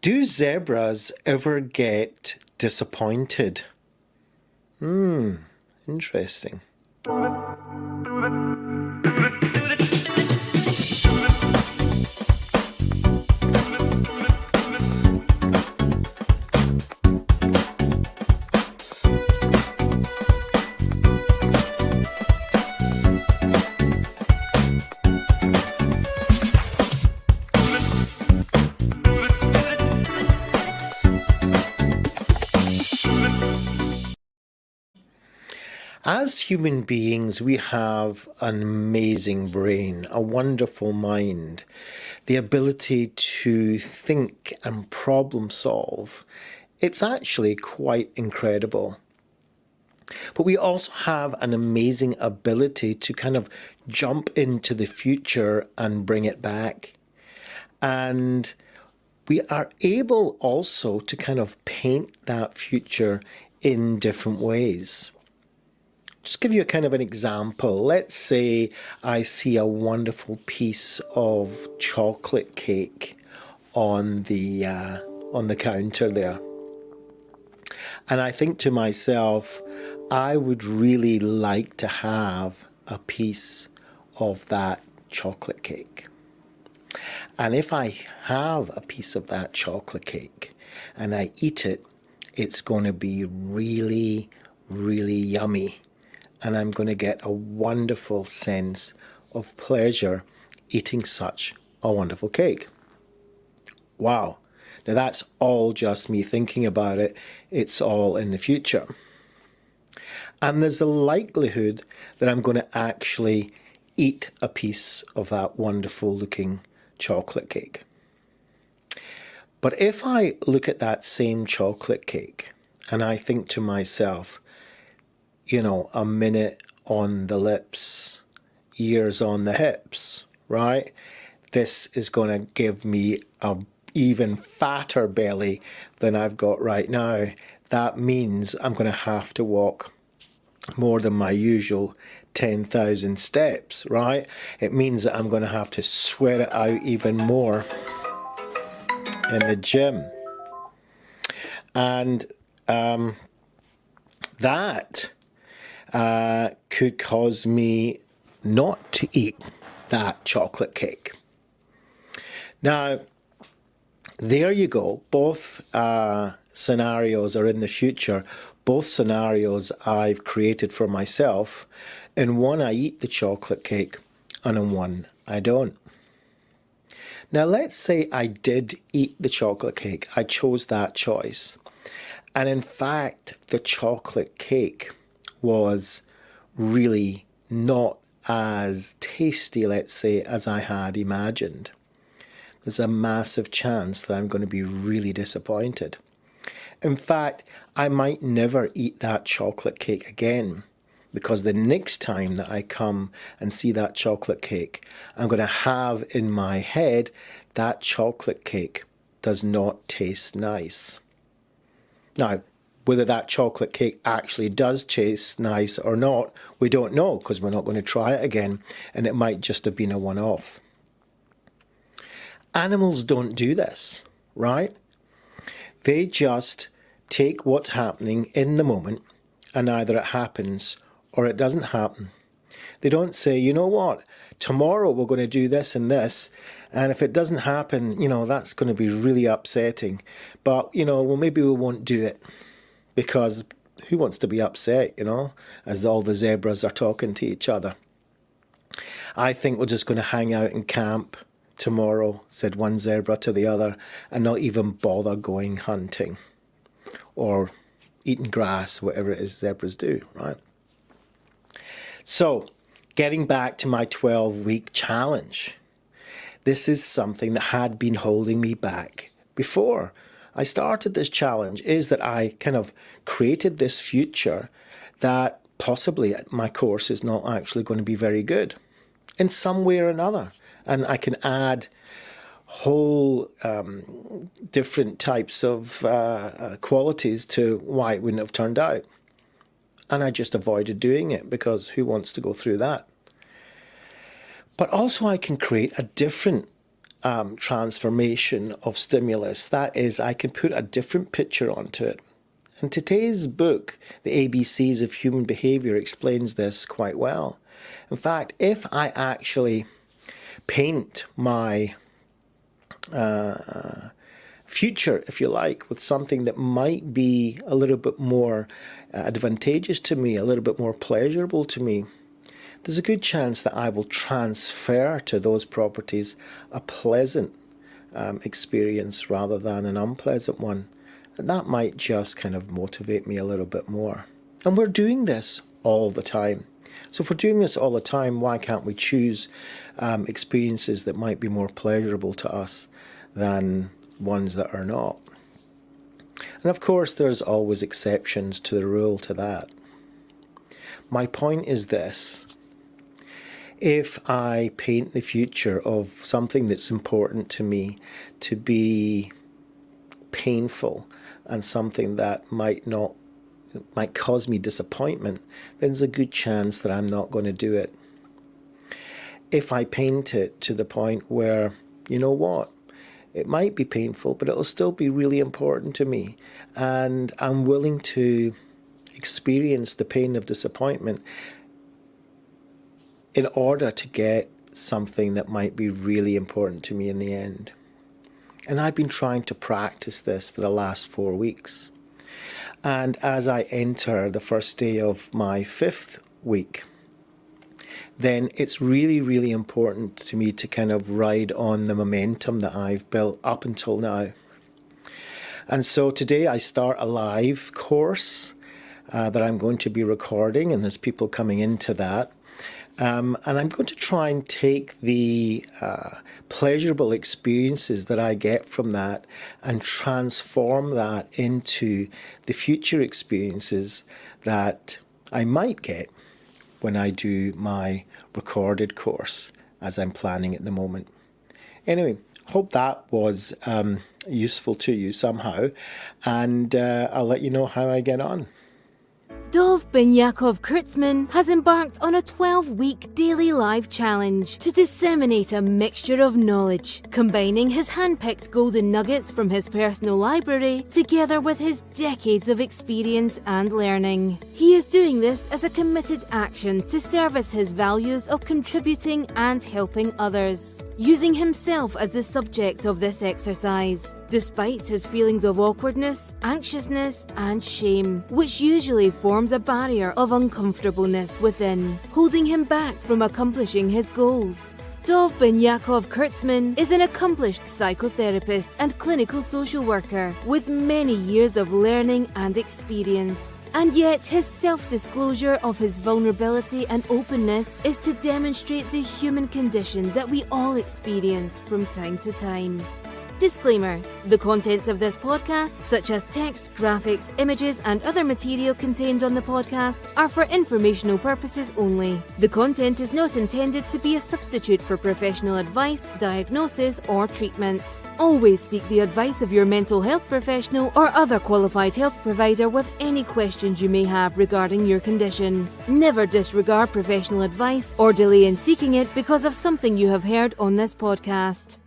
Do zebras ever get disappointed? Interesting. As human beings, we have an amazing brain, a wonderful mind, the ability to think and problem solve. It's actually quite incredible. But we also have an amazing ability to kind of jump into the future and bring it back. And we are able also to kind of paint that future in different ways. Just give you a kind of an example. Let's say I see a wonderful piece of chocolate cake on the counter there. And I think to myself, I would really like to have a piece of that chocolate cake. And if I have a piece of that chocolate cake and I eat it, it's going to be really, really yummy. And I'm going to get a wonderful sense of pleasure eating such a wonderful cake. Wow. Now that's all just me thinking about it. It's all in the future. And there's a likelihood that I'm going to actually eat a piece of that wonderful looking chocolate cake. But if I look at that same chocolate cake and I think to myself, you know, a minute on the lips, years on the hips, right? This is going to give me a even fatter belly than I've got right now. That means I'm going to have to walk more than my usual 10,000 steps, right? It means that I'm going to have to sweat it out even more in the gym. And that could cause me not to eat that chocolate cake. Now, there you go. Both scenarios are in the future. Both scenarios I've created for myself. In one, I eat the chocolate cake, and in one, I don't. Now, let's say I did eat the chocolate cake. I chose that choice. And in fact, the chocolate cake was really not as tasty, let's say, as I had imagined. There's a massive chance that I'm going to be really disappointed. In fact, I might never eat that chocolate cake again, because the next time that I come and see that chocolate cake, I'm going to have in my head that chocolate cake does not taste nice. Now, whether that chocolate cake actually does taste nice or not, we don't know, because we're not going to try it again, and it might just have been a one-off. Animals don't do this, right? They just take what's happening in the moment, and either it happens or it doesn't happen. They don't say, you know what, tomorrow we're going to do this and this, and if it doesn't happen, you know, that's going to be really upsetting. But, you know, well, maybe we won't do it. Because who wants to be upset, you know, as all the zebras are talking to each other? I think we're just going to hang out in camp tomorrow, said one zebra to the other, and not even bother going hunting or eating grass, whatever it is zebras do, right? So, getting back to my 12-week challenge, this is something that had been holding me back before I started this challenge, is that I kind of created this future that possibly my course is not actually going to be very good in some way or another. And I can add whole different types of qualities to why it wouldn't have turned out. And I just avoided doing it because who wants to go through that? But also I can create a different transformation of stimulus. That is, I can put a different picture onto it. And today's book, The ABCs of Human Behavior, explains this quite well. In fact, if I actually paint my future, if you like, with something that might be a little bit more advantageous to me, a little bit more pleasurable to me, there's a good chance that I will transfer to those properties a pleasant experience rather than an unpleasant one. And that might just kind of motivate me a little bit more. And we're doing this all the time. So if we're doing this all the time, why can't we choose experiences that might be more pleasurable to us than ones that are not? And of course, there's always exceptions to the rule to that. My point is this. If I paint the future of something that's important to me to be painful and something that might cause me disappointment, then there's a good chance that I'm not going to do it. If I paint it to the point where, you know what, it might be painful, but it'll still be really important to me, and I'm willing to experience the pain of disappointment in order to get something that might be really important to me in the end. And I've been trying to practice this for the last 4 weeks. And as I enter the first day of my 5th week, then it's really, really important to me to kind of ride on the momentum that I've built up until now. And so today I start a live course that I'm going to be recording, and there's people coming into that. And I'm going to try and take the pleasurable experiences that I get from that and transform that into the future experiences that I might get when I do my recorded course, as I'm planning at the moment. Anyway, hope that was useful to you somehow, and I'll let you know how I get on. Dov Benyaacov-Kurtzman has embarked on a 12-week daily live challenge to disseminate a mixture of knowledge, combining his hand-picked golden nuggets from his personal library together with his decades of experience and learning. He is doing this as a committed action to service his values of contributing and helping others, using himself as the subject of this exercise. Despite his feelings of awkwardness, anxiousness, and shame, which usually forms a barrier of uncomfortableness within, holding him back from accomplishing his goals. Dov Benyaacov-Kurtzman is an accomplished psychotherapist and clinical social worker with many years of learning and experience. And yet his self-disclosure of his vulnerability and openness is to demonstrate the human condition that we all experience from time to time. Disclaimer: the contents of this podcast, such as text, graphics, images, and other material contained on the podcast, are for informational purposes only. The content is not intended to be a substitute for professional advice, diagnosis, or treatment. Always seek the advice of your mental health professional or other qualified health provider with any questions you may have regarding your condition. Never disregard professional advice or delay in seeking it because of something you have heard on this podcast.